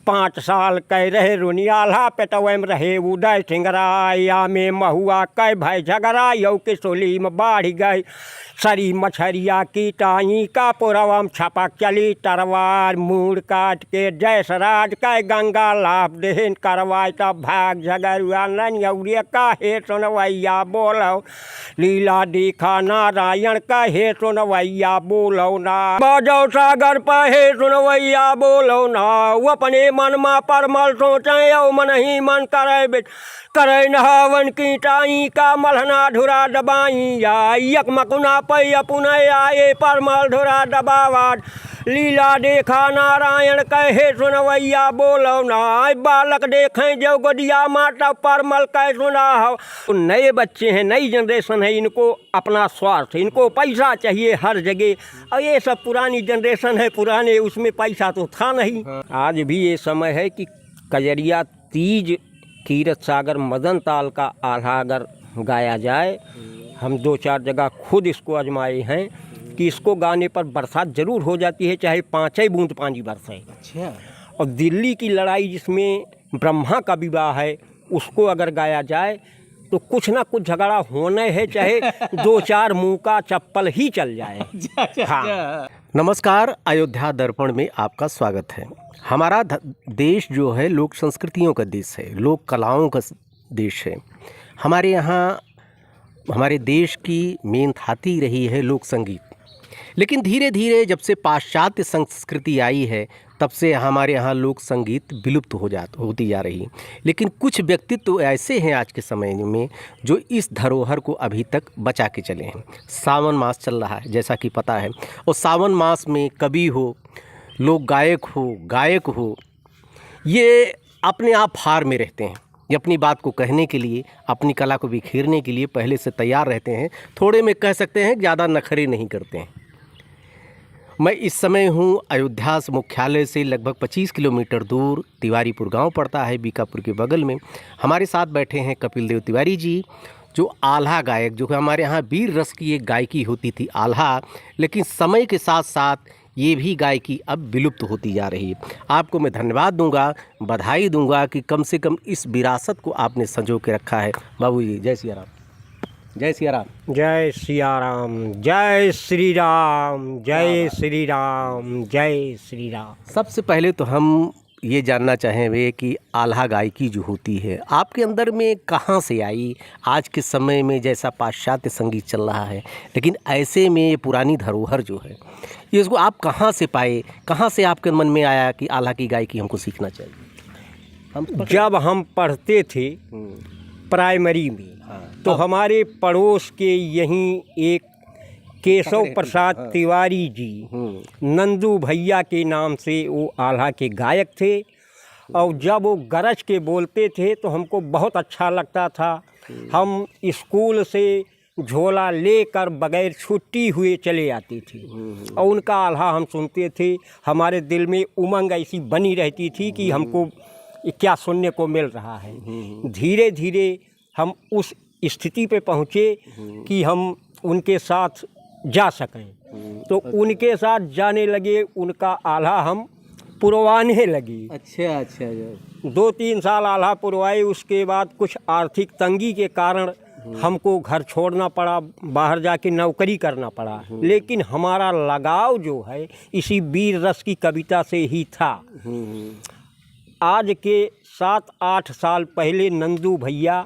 5 साल कै रहे रुनियाला पेटवैम रहे उदय ठिंगराया में महुआ कै भाई झगड़ा यौ के सोली में बाढ़ गए सरी मछरिया की टाई का पुरवम छपक चली तरवार मूड़ काट के जयसराज कै गंगा लाभ देहन करवाय तब भाग झगड़ुआ नौरिया का हे सुनवैया बोलो लीला दिखा नारायण का हे सुनवैया बोलो ना बजो सागर पर हे सुनवैया बोलो ना वो अपने मन में परमल सोचे औ मन ही मन करे नहावन की टाई का मलहना धुरा दबाई या यक मकुना पै पुनः आए परमल धुरा दबावाद लीला देखा नारायण कहे सुनवैया बोलो ना बालक देखें जो गदिया माता परमल कह सुना हो। नए बच्चे हैं, नई जनरेशन है, इनको अपना स्वार्थ, इनको पैसा चाहिए हर जगह। और ये सब पुरानी जनरेशन है, पुराने उसमें पैसा तो था नहीं। आज भी ये समय है कि कजरिया तीज कीरत सागर मदन ताल का आल्हा अगर गाया जाए, हम 2-4 जगह खुद इसको आजमाए हैं कि इसको गाने पर बरसात जरूर हो जाती है, चाहे 5 बूंद पानी बरसे। अच्छा। और दिल्ली की लड़ाई जिसमें ब्रह्मा का विवाह है, उसको अगर गाया जाए तो कुछ ना कुछ झगड़ा होने है, चाहे 2-4 मुँह का चप्पल ही चल जाए। हाँ। नमस्कार, अयोध्या दर्पण में आपका स्वागत है। हमारा देश जो है लोक संस्कृतियों का देश है, लोक कलाओं का देश है। हमारे यहाँ हमारे देश की मेन धाती रही है लोक संगीत। लेकिन धीरे धीरे जब से पाश्चात्य संस्कृति आई है, तब से हमारे यहाँ लोक संगीत विलुप्त होती जा रही। लेकिन कुछ व्यक्तित्व तो ऐसे हैं आज के समय में जो इस धरोहर को अभी तक बचा के चले हैं। सावन मास चल रहा है जैसा कि पता है, और सावन मास में कवि हो, लोक गायक हो, ये अपने आप हार में रहते हैं। ये अपनी बात को कहने के लिए, अपनी कला को बिखेरने के लिए पहले से तैयार रहते हैं। थोड़े में कह सकते हैं, ज़्यादा नखरे नहीं करते हैं। मैं इस समय हूँ अयोध्या मुख्यालय से लगभग 25 किलोमीटर दूर तिवारीपुर गांव पड़ता है, बीकापुर के बगल में। हमारे साथ बैठे हैं कपिल देव तिवारी जी, जो आल्हा गायक, जो हमारे यहाँ वीर रस की एक गायकी होती थी आल्हा, लेकिन समय के साथ साथ ये भी गायकी अब विलुप्त होती जा रही है। आपको मैं धन्यवाद दूंगा, बधाई दूंगा कि कम से कम इस विरासत को आपने संजो के रखा है। बाबू जी, जय सिया राम। जय सिया राम। जय सिया राम। जय श्री राम। जय श्री राम। जय श्री राम। सबसे पहले तो हम ये जानना चाहेंगे कि आल्हा गायकी जो होती है आपके अंदर में कहाँ से आई? आज के समय में जैसा पाश्चात्य संगीत चल रहा है, लेकिन ऐसे में ये पुरानी धरोहर जो है, ये इसको आप कहाँ से पाए? कहाँ से आपके मन में आया कि आल्हा की गायकी हमको सीखना चाहिए? जब हम पढ़ते थे प्राइमरी में, तो हमारे पड़ोस के यहीं एक केशव प्रसाद तिवारी जी, नंदू भैया के नाम से वो आल्हा के गायक थे। और जब वो गरज के बोलते थे तो हमको बहुत अच्छा लगता था। हम स्कूल से झोला लेकर बगैर छुट्टी हुए चले आते थे और उनका आल्हा हम सुनते थे। हमारे दिल में उमंग ऐसी बनी रहती थी कि हमको क्या सुनने को मिल रहा है। धीरे धीरे हम उस स्थिति पे पहुँचे कि हम उनके साथ जा सकें, तो उनके साथ जाने लगे। उनका आल्हा हम पुरवाने लगे। अच्छा। 2-3 साल आल्हा पुरवाए। उसके बाद कुछ आर्थिक तंगी के कारण हमको घर छोड़ना पड़ा, बाहर जाके नौकरी करना पड़ा। लेकिन हमारा लगाव जो है इसी वीर रस की कविता से ही था। आज के 7-8 साल पहले नंदू भैया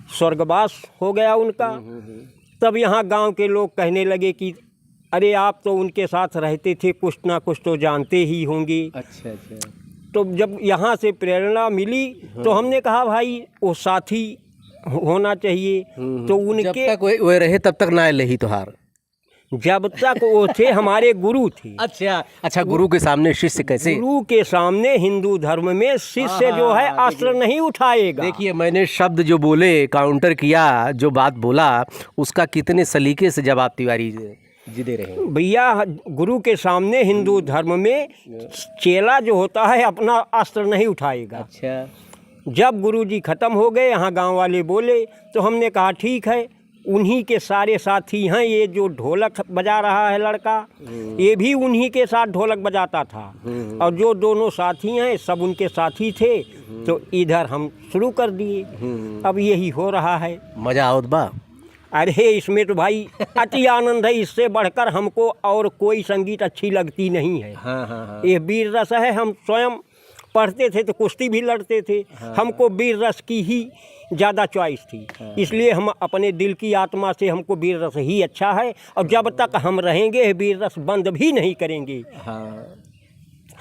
स्वर्गवास हो गया उनका। तब यहाँ गांव के लोग कहने लगे कि अरे आप तो उनके साथ रहते थे, कुछ ना कुछ तो जानते ही होंगे। अच्छा। तो जब यहाँ से प्रेरणा मिली तो हमने कहा भाई वो साथी होना चाहिए। तो उनके जब तक वो रहे तब तक ना लही तोहार। जब तक वो थे हमारे गुरु थे। अच्छा, गुरु के सामने शिष्य कैसे? गुरु के सामने हिंदू धर्म में शिष्य जो है अस्त्र नहीं उठाएगा। देखिए, मैंने शब्द जो बोले, काउंटर किया, जो बात बोला, उसका कितने सलीके से जवाब तिवारी जी दे रहे हैं। भैया, गुरु के सामने हिंदू धर्म में चेला जो होता है अपना अस्त्र नहीं उठाएगा। अच्छा। जब गुरु जी खत्म हो गए, यहाँ गाँव वाले बोले तो हमने कहा ठीक है, उन्हीं के सारे साथी हैं। ये जो ढोलक बजा रहा है लड़का, ये भी उन्हीं के साथ ढोलक बजाता था, और जो दोनों साथी हैं सब उनके साथी थे। तो इधर हम शुरू कर दिए। अब यही हो रहा है। मजा आवत बा? अरे इसमें तो भाई अति आनंद है। इससे बढ़कर हमको और कोई संगीत अच्छी लगती नहीं है। हाँ। ये वीर रस है। हम स्वयं पढ़ते थे तो कुश्ती भी लड़ते थे। हमको वीर रस की ही ज़्यादा चॉइस थी, इसलिए हम अपने दिल की आत्मा से हमको वीर रस ही अच्छा है। और जब तक हम रहेंगे वीर रस बंद भी नहीं करेंगे।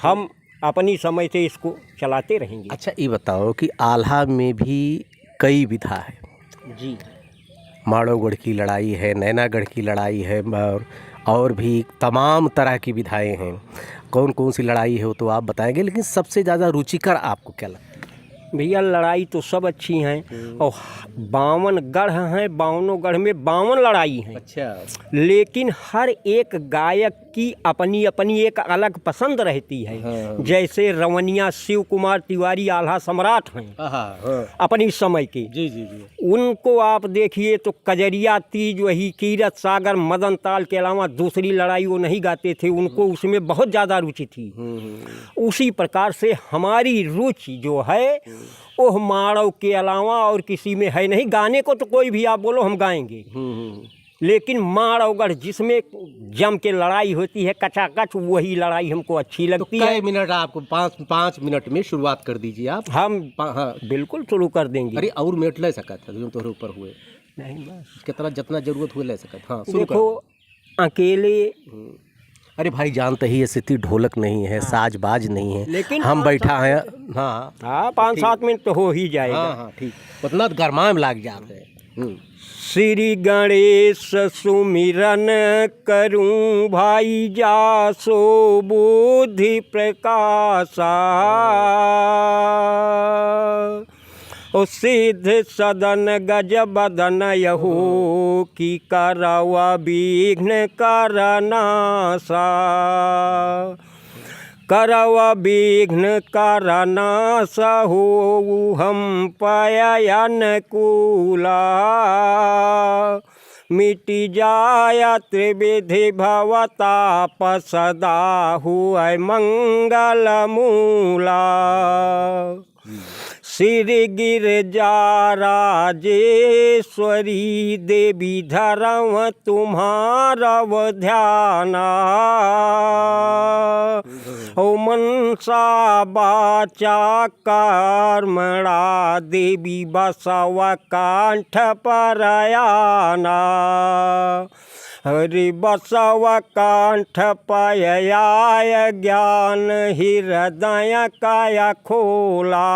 हम अपनी समय से इसको चलाते रहेंगे। अच्छा ये बताओ कि आल्हा में भी कई विधा है जी। माड़ोगढ़ की लड़ाई है, नैनागढ़ की लड़ाई है, और भी तमाम तरह की विधाएं हैं। कौन कौन सी लड़ाई है वो तो आप बताएंगे, लेकिन सबसे ज़्यादा रुचिकर आपको क्या लगता है? भैया लड़ाई तो सब अच्छी हैं, और 52 गढ़ हैं। 52 गढ़ में 52 लड़ाई हैं। अच्छा। लेकिन हर एक गायक की अपनी अपनी एक अलग पसंद रहती है। जैसे रवनिया शिव कुमार तिवारी आल्हा सम्राट हैं अपनी समय के। जी। उनको आप देखिए तो कजरिया, तीज, वही कीरत सागर, मदन ताल के अलावा दूसरी लड़ाई वो नहीं गाते थे। उनको उसमें बहुत ज़्यादा रुचि थी। उसी प्रकार से हमारी रुचि जो है ओह माड़व के अलावा और किसी में है नहीं। गाने को तो कोई भी आप बोलो हम गाएंगे, लेकिन माड़वगढ़ जिसमें जम के लड़ाई होती है कचाकच, वही लड़ाई हमको अच्छी लगती है। मिनट आपको 5 मिनट में शुरुआत कर दीजिए आप। हम हाँ बिल्कुल शुरू कर देंगे। अरे और मिनट ले सकता था जो तो ऊपर हुए नहीं, बस कितना जितना जरूरत हुए ले सकता। हाँ शुरू देखो अकेले। अरे भाई जानते ही स्थिति ढोलक नहीं है, साजबाज नहीं है, लेकिन हम बैठा है। हाँ 5-7 मिनट तो हो ही जाएगा। हाँ ठीक। उतना गरमा में लाग जाते हैं। श्री गणेश सुमिरन करूं भाई जासो बुद्धि प्रकाशा। ओ सिद्ध सदन गज बदन यहो की करवा विघ्न करनासा। करवा विघ्न करनाश हो हम पयन कूला। मिटी जाय त्रिविधि भवताप सदा हुआ मंगल मूला। श्री गिरजा राजेश्वरी देवी धर्म तुम्हारव ध्याना। ओ मनसा बाचा कर्मणा देवी बसव कंठ परयाना। हरि बसव कंठ पयाय ज्ञान हृदय काया खोला।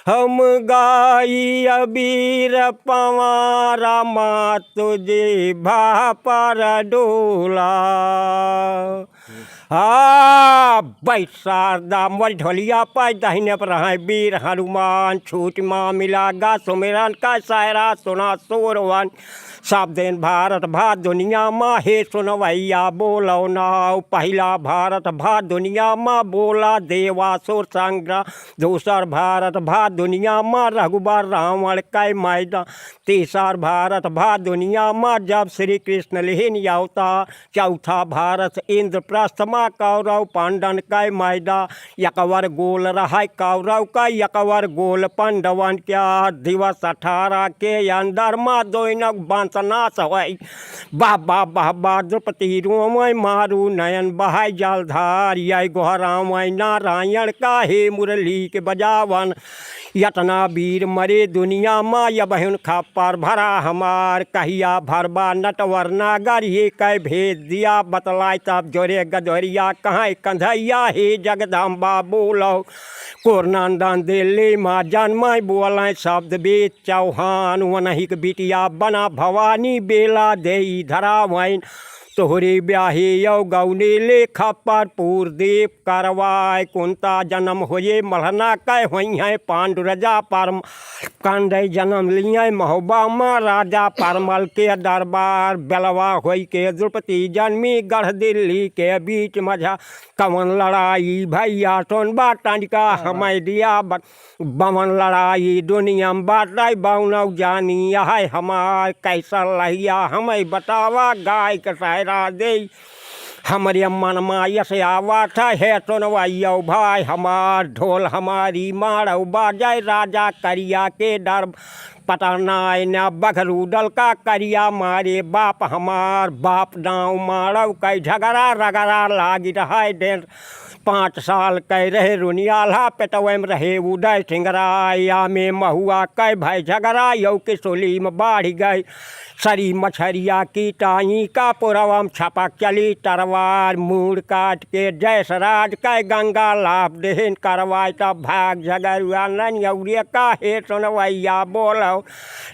हम गाई अबीर पवारा माँ तुझे भा पर डोला। शारदा मर ढोलिया पाई दाहिने पर रहा वीर हनुमान। छूट माँ मिला गा सुमिरन का शायरा सुना सूरवन। सब दिन भारत भा दुनिया माँ हे सुनवैया बोलो नाव। पहला भारत भा दुनिया माँ बोला देवासुर संग्राम। दूसर भारत भा दुनिया माँ रघुबर रावण कै मैदान। तीसर भारत भा दुनिया माँ जब श्री कृष्ण लेहन अवतार। चौथा भारत इंद्रप्रस्थ माँ कौरव पांडन कै मैदान। यकवर गोल रहा कौरव का यकवर गोल पांडवन क्या। दिवस 18 के अंदर माँ दोनक नाश होई। बाबा द्रौपदी रोमय मारू नयन बहाय जलधार। यह गोहराम नारायण का हे मुरली के बजावन। यतना वीर मरे दुनिया माँ या बहन खापर भरा हमार। कहिया भरबा नटवर नागर ये कै भेद दिया बतलाय तब जोरे गदोरिया कहाँ कंधैया हे जगदम्बा बोलो। कोरनंदन दिल्ली माँ जन्मय बोलें शब्द बेद चौहान। वनहिक बिटिया बना भवानी बेला देई धरा वैन। तोहरी ब्याही यौ गौनी लेख पर पूर दीप करवाए कुंता जन्म होए मलहना कै हुई हैं पांडुरजा परम कंदई जन्म लिए महोबा माँ राजा परमल के दरबार बेलवा होई के द्रौपदी जन्मी गढ़ दिल्ली के बीच मझा कवन लड़ाई भैया सोन बाटनिका हमें दिया बमन लड़ाई दुनिया में बाटाई बाउनौ जानी यह हमार कैसा लहिया हमें बतावा गाय के सहरा दे हमारे मनमा यस आवा था है सुनवाइयो भाई हमार ढोल हमारी मारो बाजाय राजा करिया के डर पटनाय न बघरू दल का करिया मारे बाप हमार बाप दाँव मारो कई झगड़ा रगड़ा लागी रहा डेढ़ 5 साल कह रहे रुनियाला पेटवे में रहे उदय सिंगराया में महुआ कह भाई झगड़ा यौ किसोली में बाढ़ गई सरी मछरिया की टाई का पुरवम छपक चली तरवार मूड काट के जयसराज कै गंगा लाभ देहन करवाय तब भाग झगड़ुआ नौरिया का हे सुनवैया बोलो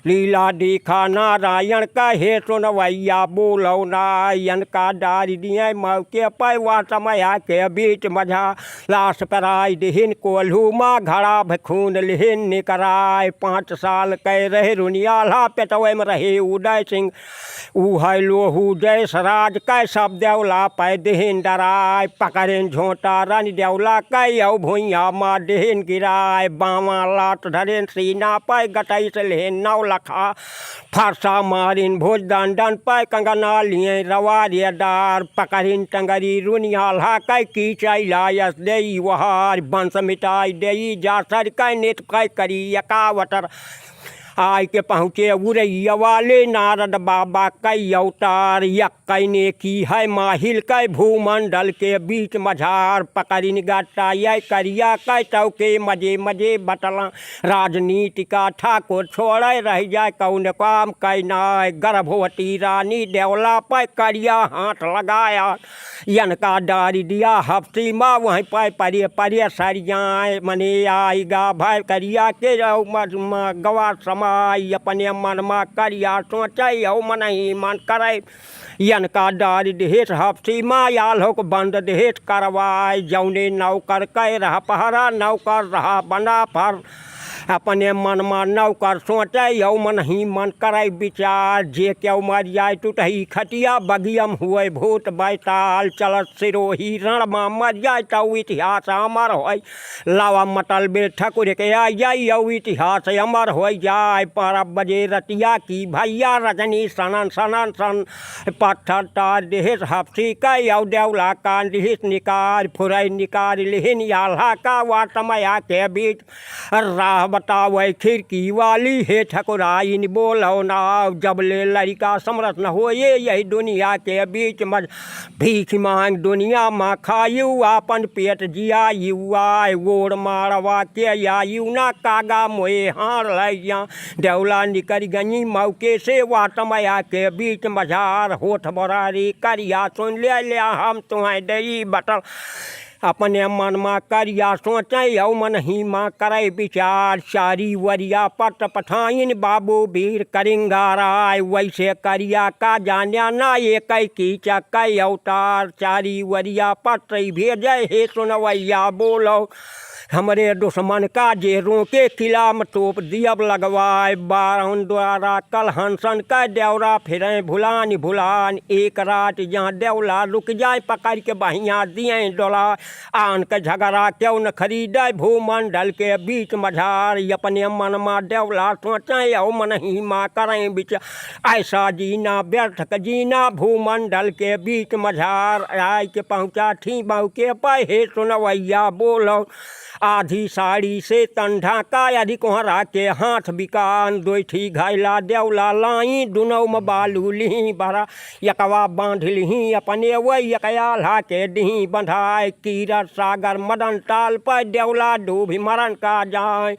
लीला दिखा नारायण का हे सुनवैया बोलो नारायण का डारी दिए मौके पैवा समया के बीच मझा लाश पराई दिहिन कोल्हू माँ घड़ा भखून लिहिन निकराय 5 साल कह रहे रुनियाला पेटवे में रहे उदय सिंह उह लोहू जयसराज कै सब देवला पै देहन डराय पकड़ेन झोंटा रन देवला कै भुइया माँ देहन गिराय बामा लाट धरेन सीना पै गटई से लेहन 9 लखा फरसा मारिन भोज दंडन पै कंगना लिए रवारिया डार पकड़िन टंगरी रुनियाला कै की चैलायस देई वहार वंश मिटाई देई जासर कै नेत कै करी यकावटर आय के पहुँचे उरैया वाले नारद बाबा कई अवतार यक्कई ने की है माहिल कै भूमंडल के बीच मझार पकड़िन गट्टा यह करिया कै चौके मजे मजे बटला राजनीति का ठाकुर छोड़े रह जाए कौन काम कै नाय गर्भवती रानी देवला पे करिया हाथ लगाया यन का डारी दिया हफ्ती माँ वहीं पे परे परे सरियाए मने आएगा भाई करिया के गवा समाई अपने मन में करिया सोचे मन ही मन करे यन का डारी देश हफ्ती माँ यालोक बंद देश करवाए जौने नौकर कह रहा पहरा नौकर रहा बना पर अपने मन में नौकर सोचे यौ मन ही मन करे विचार जे क्यों मर जाए टूटही खटिया बगियम हुए भूत बैताल चलत सिरोही रण में मर जाए तो इतिहास अमर हो लावा मटल बे ठकुर के आ जाए यौ इतिहास अमर हो जाए 12 बजे रतिया की भैया रजनी सनन सनन सन पत्थर तार देश हफ्सी का यौ देवला कान देश निकार फुरई निकार लिहिन याल्हा का वाटमया के बीच राह बतावे खिड़की वाली हे ठकुराइन बोलो नाव जबले लड़का समरथ न हो यही दुनिया के बीच मज भीख मांग दुनिया में खायु अपन पेट जिया युआय गोड़ मारवा के यायु ना कागा मोए हार लिया देवला निकल गई मौके से वाटमया के बीच मझार होठ बरारी करिया सुन लिया हम तुम्हें दई बटल अपने मन में करिया सोचे यौ मन ही माँ करे विचार चारी वरिया पट पठाइन बाबू वीर करिंगाराय वैसे करिया का जान्या ना ये कई की चकई अवतार चारी वरिया पट भेजे हे सुनवैया बोलो हमरे दुश्मन का जे रोके किला में तोप दियब लगवाए बारहन द्वारा कल हंसन का देवरा फिरें भुलान भुलान एक रात जहाँ देवला रुक जाए पकड़ के बहिया दिए डोला आन के झगड़ा क्यों न खरीदे भूमंडल के बीच मझार अपने मन में देवला सोचे औ मन ही माँ करें विचार ऐसा जीना व्यर्थ जीना भूमंडल के बीच मझार आय के पहुँचा थी मौके पर हे सुनवैया बोलो आधी साड़ी से तंढा का यदि कोहरा के हाथ बिकान दोठी घायला देवला लाई दुनौ में बालू लिही बड़ा यकवा बांध लिही अपने वही यकयाला के दिही बंधाए कीरत सागर मदन ताल पर देवला डूबी मरण का जाए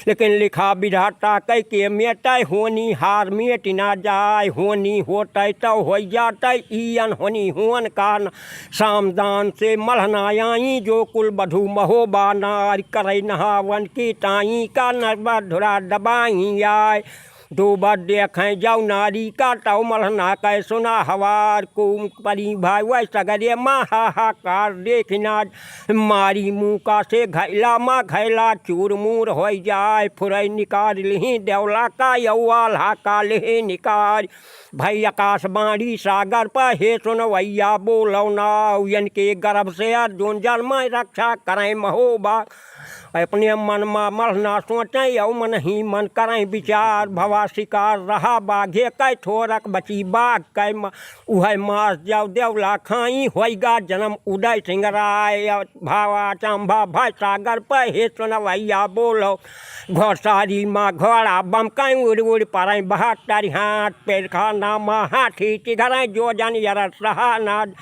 लेकिन लिखा विधाता कह के मेटय होनी हार मेट ना जाए होनी होते तो हो जाते ईयन होनी होन का सामदान से मलहनायाई जो कुल बधू महोबाना करे नहावन की टाई का नरबा धुरा दबाई आए दो बार देखें जाऊ नारी का टाउ मलहना कै सुना हवार को परी भाई वह सगरे माँ हाहाकार देखना मारी मुँह का से घैला माँ घैला चूर मूर हो जाए फुरई निकाल लिही देवला का यौवाल हाका लिही निकाल भाई आकाश बाणी सागर पर हे सुनवैया बोलो नाउ के गर्भ से अर्जुन जन्म रक्षा करें महोबा अपने मन में मल ना सोचें यौ मन ही मन करें विचार भवा शिकार रहा बाघे कै थोरक बची बाघ कै उह मास जाओ देवला खाई होगा जन्म उदय सिंह राय भावा चंबा भाई सागर पर हे सुनवैया बोलो घोड़सारी माँ घोड़ा बम कई उड़ उड़ पड़े 72 हाथ पेड़ खाना माँ हाथी चिघरें जो जन यरस रहा नाद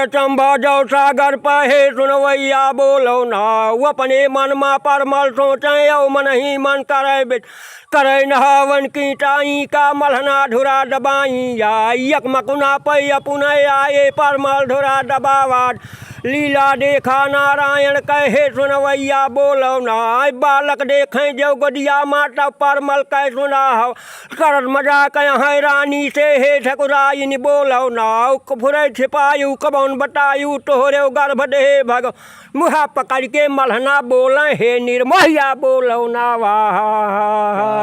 चंबा जाओ सागर पर हे सुनवैया बोलो ना वो अपने मन मा परमल सोचें यौ मन ही मन करे नहावन की टाई का मलहना धुरा दबाई या यक मकुना पै पुनः आए परमल धुरा दबावाट लीला देखा नारायण कहे सुनवैया बोलो ना बालक देखें जो गदिया माता परमल कह सुना हो कर मजाक है रानी से हे ठकुराइन बोलो ना फुरे छिपायु कबौन बतायु तोहरे गर्भ दे भग मुहा पकड़ के मलहना बोले हे निर्मोहिया बोलो ना वाह।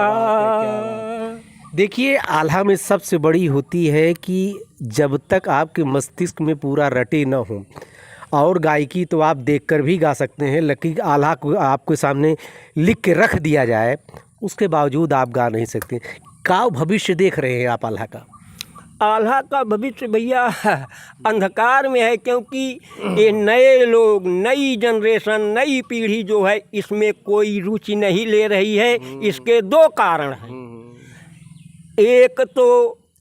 देखिए आल्हा में सबसे बड़ी होती है कि जब तक आपके मस्तिष्क में पूरा रटे न हो, और गायकी तो आप देखकर भी गा सकते हैं, लेकिन आल्हा को आपके सामने लिख के रख दिया जाए उसके बावजूद आप गा नहीं सकते। क्या भविष्य देख रहे हैं आप आल्हा का? आल्हा का भविष्य भैया अंधकार में है, क्योंकि ये नए लोग, नई जनरेशन, नई पीढ़ी जो है इसमें कोई रुचि नहीं ले रही है। इसके दो कारण हैं। एक तो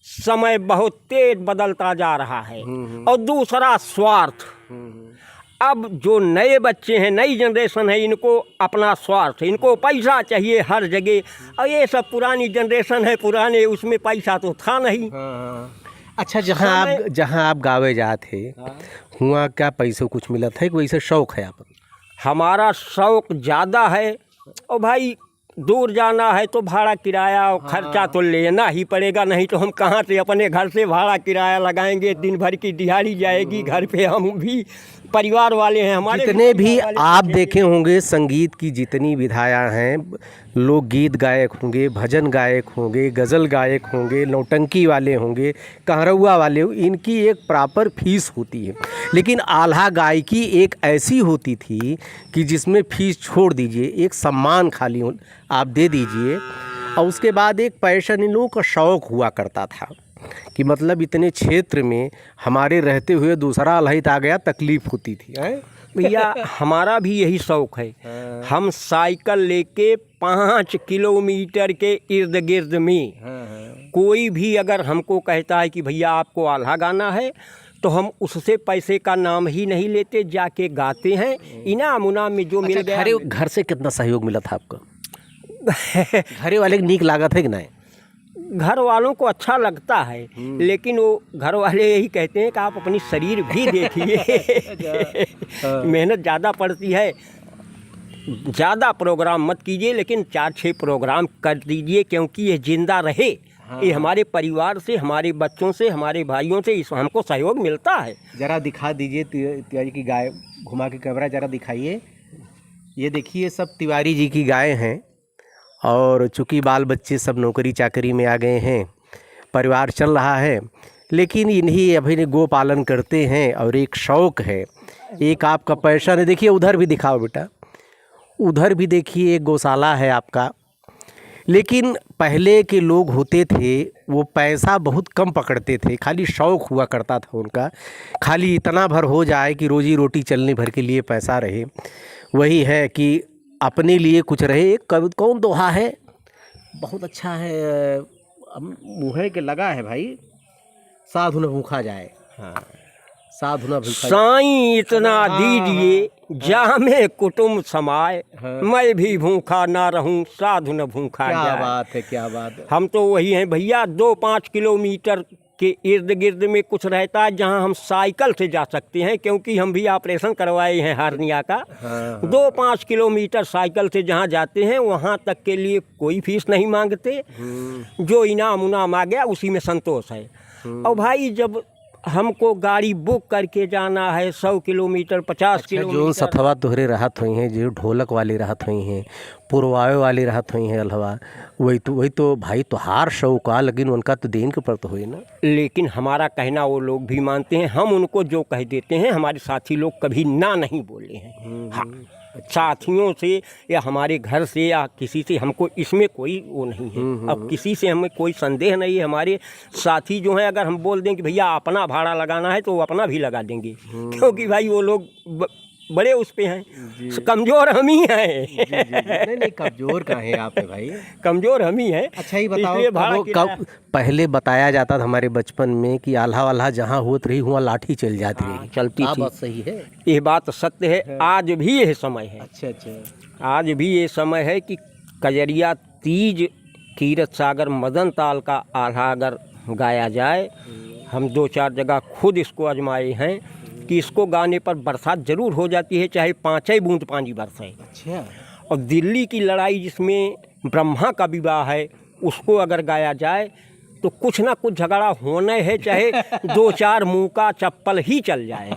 समय बहुत तेज बदलता जा रहा है और दूसरा स्वार्थ। अब जो नए बच्चे हैं, नई जनरेशन है, इनको अपना स्वार्थ, इनको पैसा चाहिए हर जगह। और ये सब पुरानी जनरेशन है, पुराने उसमें पैसा तो था नहीं। अच्छा, जहाँ आप गावे जाते हुआ क्या पैसों कुछ मिला था कि वैसे शौक है आप? हमारा शौक ज़्यादा है और भाई दूर जाना है तो भाड़ा किराया और खर्चा तो लेना ही पड़ेगा, नहीं तो हम कहाँ से अपने घर से भाड़ा किराया लगाएंगे। दिन भर की दिहाड़ी जाएगी, घर पे हम भी परिवार वाले हैं हमारे। जितने भी आप देखे होंगे संगीत की जितनी विधाएं हैं, लोकगीत गायक होंगे, भजन गायक होंगे, गज़ल गायक होंगे, नौटंकी वाले होंगे, कहरौआ वाले, इनकी एक प्रॉपर फीस होती है। लेकिन आल्हा गायकी एक ऐसी होती थी कि जिसमें फीस छोड़ दीजिए, एक सम्मान खाली आप दे दीजिए, और उसके बाद एक पैशन, इन लोगों का शौक़ हुआ करता था कि मतलब इतने क्षेत्र में हमारे रहते हुए दूसरा अलहित आ गया, तकलीफ़ होती थी। भैया हमारा भी यही शौक़ है। हम साइकिल लेके 5 किलोमीटर के इर्द गिर्द में कोई भी अगर हमको कहता है कि भैया आपको आल्हा गाना है, तो हम उससे पैसे का नाम ही नहीं लेते, जाके गाते हैं। इनाम उनाम में जो मिल गया। घर से कितना सहयोग मिला था आपको? घरे वाले नीक लागत है कि नहीं? घर वालों को अच्छा लगता है, लेकिन वो घर वाले यही कहते हैं कि आप अपनी शरीर भी देखिए। मेहनत ज़्यादा पड़ती है, ज़्यादा प्रोग्राम मत कीजिए, लेकिन 4-6 प्रोग्राम कर दीजिए, क्योंकि ये जिंदा रहे। ये हमारे परिवार से, हमारे बच्चों से, हमारे भाइयों से इस हमको सहयोग मिलता है। ज़रा दिखा दीजिए तिवारी की गाय, घुमा के कैमरा ज़रा दिखाइए। ये देखिए सब तिवारी जी की गाय हैं, और चूँकि बाल बच्चे सब नौकरी चाकरी में आ गए हैं, परिवार चल रहा है, लेकिन इन्हीं अभी गो पालन करते हैं और एक शौक़ है, एक आपका पैशन है। देखिए उधर भी दिखाओ बेटा, उधर भी देखिए एक गौशाला है आपका। लेकिन पहले के लोग होते थे वो पैसा बहुत कम पकड़ते थे, खाली शौक़ हुआ करता था उनका, खाली इतना भर हो जाए कि रोजी रोटी चलने भर के लिए पैसा रहे। वही है कि अपने लिए कुछ रहे। एक कौन दोहा है बहुत अच्छा है, मुँह के लगा है भाई, साधु न भूखा जाए। हाँ, साधु न भूखा साईं इतना दीजिए जामे कुटुम्ब समाए, मैं भी भूखा ना रहूं, साधु न भूखा जाए। क्या बात है, क्या बात है। हम तो वही हैं भैया, 2-5 किलोमीटर कि इर्द गिर्द में कुछ रहता है जहाँ हम साइकिल से जा सकते हैं, क्योंकि हम भी ऑपरेशन करवाए हैं हार्निया का। 2-5 किलोमीटर साइकिल से जहाँ जाते हैं वहाँ तक के लिए कोई फीस नहीं मांगते। जो इनाम उनाम आ गया उसी में संतोष है। और भाई जब हमको गाड़ी बुक करके जाना है 100 किलोमीटर 50 जो किलोमीटर, सथवा तोहरे राहत हुई हैं, जो ढोलक वाली राहत हुई हैं, पुरवावे वाली राहत हुई हैं अलहवा, वही तो भाई तोहार शौका, लेकिन उनका तो देन के पड़ता हुई ना। लेकिन हमारा कहना वो लोग भी मानते हैं, हम उनको जो कह देते हैं हमारे साथी लोग कभी ना नहीं बोले हैं। हाँ, साथियों से या हमारे घर से या किसी से हमको इसमें कोई वो नहीं है। अब किसी से हमें कोई संदेह नहीं है। हमारे साथी जो हैं अगर हम बोल दें कि भैया अपना भाड़ा लगाना है तो वो अपना भी लगा देंगे, क्योंकि भाई वो लोग बड़े उस पे हैं। कमज़ोर हम ही हैं। नहीं कमजोर कहाँ है आप भाई, कमज़ोर हम ही हैं। अच्छा ही बताओ, इसलिए भाड़ा कब पहले बताया जाता था हमारे बचपन में कि आल्हा वाल्हा जहाँ होत रही हुआ लाठी चल जाती रही, चलती थी। बात सही है, ये बात सत्य है। आज भी यह समय है। अच्छा आज भी ये समय है कि कजरिया तीज कीरत सागर मदन ताल का आल्हा अगर गाया जाए, हम 2-4 जगह खुद इसको आजमाए हैं कि इसको गाने पर बरसात जरूर हो जाती है, चाहे 5 बूंद पानी बरसे। अच्छा। और दिल्ली की लड़ाई जिसमें ब्रह्मा का विवाह है, उसको अगर गाया जाए तो कुछ ना कुछ झगड़ा होना है, चाहे 2-4 मुँह का चप्पल ही चल जाए।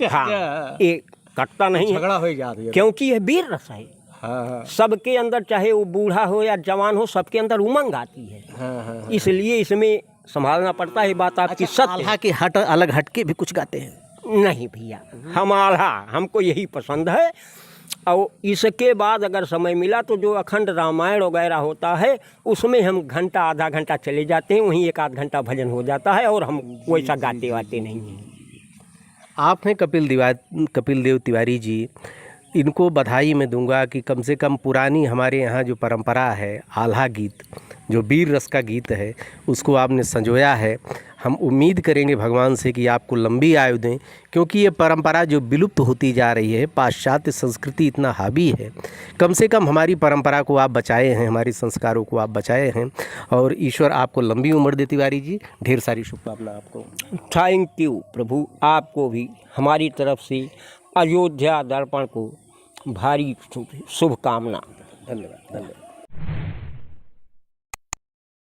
हाँ, ये कटता नहीं झगड़ा हो जाती है, क्योंकि यह वीर रस है। हाँ। सबके अंदर, चाहे वो बूढ़ा हो या जवान हो, सबके अंदर उमंग आती है। हाँ। इसलिए इसमें संभालना पड़ता है। बात आपकी सत्य आल्हा के अलग हटके भी कुछ गाते हैं? नहीं भैया, हम आल्हा, हमको यही पसंद है। और इसके बाद अगर समय मिला तो जो अखंड रामायण वगैरह होता है उसमें हम घंटा आधा घंटा चले जाते हैं, वहीं 1-8 घंटा भजन हो जाता है, और हम वैसा गाते वाते नहीं हैं। आप हैं कपिल देव तिवारी जी, इनको बधाई मैं दूंगा कि कम से कम पुरानी हमारे यहाँ जो परंपरा है, आल्हा गीत जो वीर रस का गीत है, उसको आपने संजोया है। हम उम्मीद करेंगे भगवान से कि आपको लंबी आयु दें, क्योंकि ये परंपरा जो विलुप्त होती जा रही है, पाश्चात्य संस्कृति इतना हावी है, कम से कम हमारी परंपरा को आप बचाए हैं, हमारी संस्कारों को आप बचाए हैं, और ईश्वर आपको लंबी उम्र दे। तिवारी जी, ढेर सारी शुभकामना आपको। थैंक यू प्रभु, आपको भी हमारी तरफ से अयोध्या दर्पण को भारी शुभकामना। धन्यवाद।